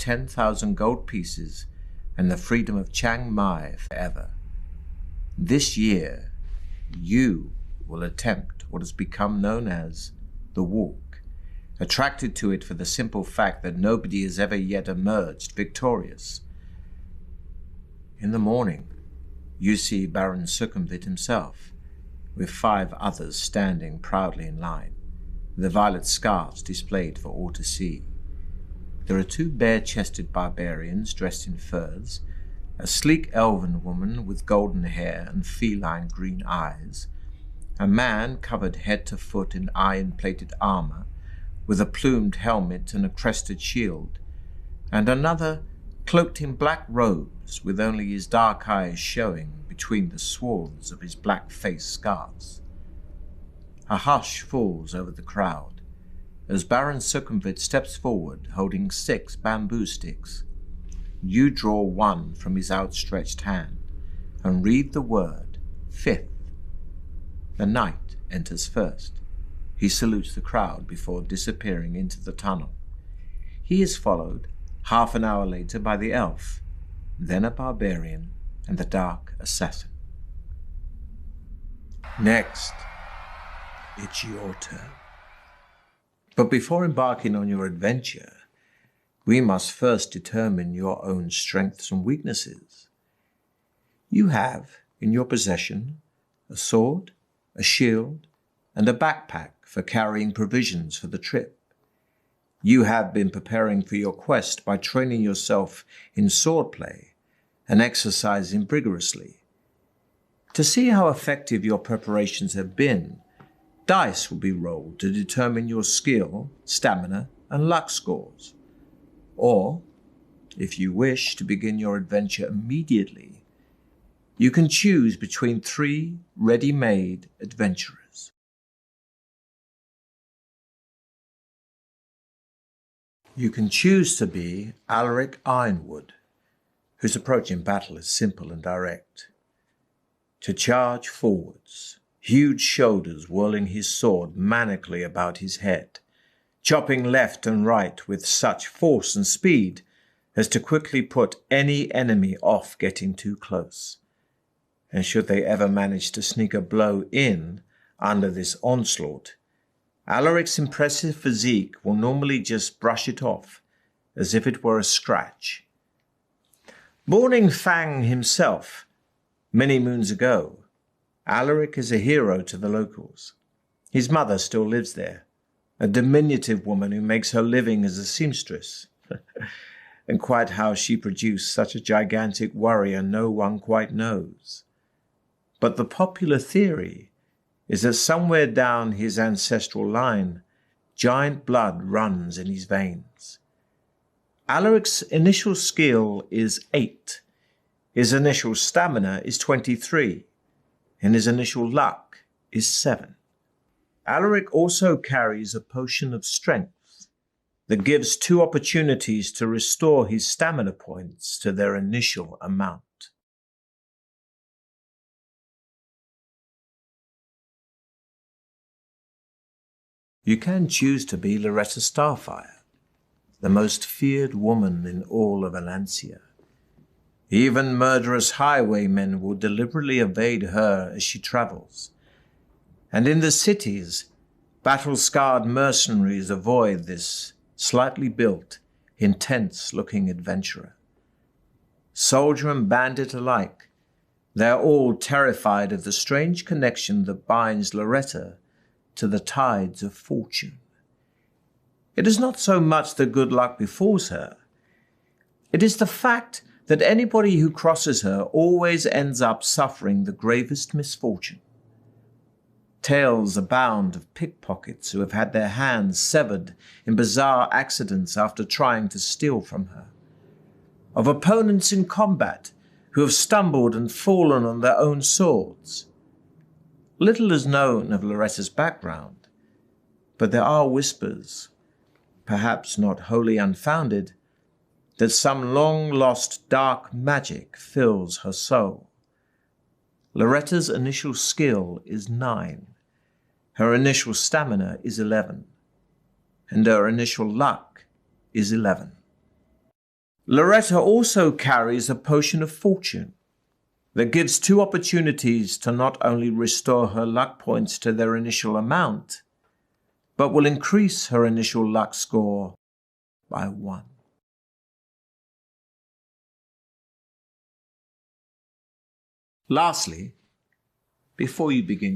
10,000 gold pieces and the freedom of Chiang Mai forever. This year, you will attempt what has become known as the walk, attracted to it for the simple fact that nobody has ever yet emerged victorious. In the morning, you see Baron Sukhumvit himself, with 5 others standing proudly in line, the violet scarves displayed for all to see. There are 2 bare-chested barbarians dressed in furs, a sleek elven woman with golden hair and feline green eyes, a man covered head to foot in iron-plated armor, with a plumed helmet and a crested shield, and another cloaked in black robes with only his dark eyes showing between the swaths of his black face scarves. A hush falls over the crowd as Baron Sukhumvit steps forward holding 6 bamboo sticks. You draw one from his outstretched hand and read the word 5th. The knight enters first. He salutes the crowd before disappearing into the tunnel. He is followed half an hour later by the elf, then a barbarian, and the dark assassin. Next, it's your turn. But before embarking on your adventure, we must first determine your own strengths and weaknesses. You have in your possession a sword, a shield, and a backpack for carrying provisions for the trip. You have been preparing for your quest by training yourself in swordplay and exercising vigorously. To see how effective your preparations have been, dice will be rolled to determine your skill, stamina, and luck scores. Or, if you wish to begin your adventure immediately, you can choose between 3 ready-made adventurers. You can choose to be Alaric Ironwood, whose approach in battle is simple and direct. To charge forwards, huge shoulders whirling his sword manically about his head, chopping left and right with such force and speed as to quickly put any enemy off getting too close. And should they ever manage to sneak a blow in under this onslaught, Alaric's impressive physique will normally just brush it off, as if it were a scratch. Born in Fang himself, many moons ago, Alaric is a hero to the locals. His mother still lives there, a diminutive woman who makes her living as a seamstress. And quite how she produced such a gigantic warrior no one quite knows. But the popular theory is that somewhere down his ancestral line, giant blood runs in his veins. Alaric's initial skill is 8, his initial stamina is 23, and his initial luck is 7. Alaric also carries a potion of strength that gives 2 opportunities to restore his stamina points to their initial amount. You can choose to be Loretta Starfire, the most feared woman in all of Alancia. Even murderous highwaymen will deliberately evade her as she travels. And in the cities, battle-scarred mercenaries avoid this slightly built, intense-looking adventurer. Soldier and bandit alike, they are all terrified of the strange connection that binds Loretta to the tides of fortune. It is not so much that good luck befalls her. It is the fact that anybody who crosses her always ends up suffering the gravest misfortune. Tales abound of pickpockets who have had their hands severed in bizarre accidents after trying to steal from her. Of opponents in combat who have stumbled and fallen on their own swords. Little is known of Loretta's background, but there are whispers, perhaps not wholly unfounded, that some long-lost dark magic fills her soul. Loretta's initial skill is 9, her initial stamina is 11, and her initial luck is 11. Loretta also carries a potion of fortune that gives 2 opportunities to not only restore her luck points to their initial amount, but will increase her initial luck score by 1. Lastly, before you begin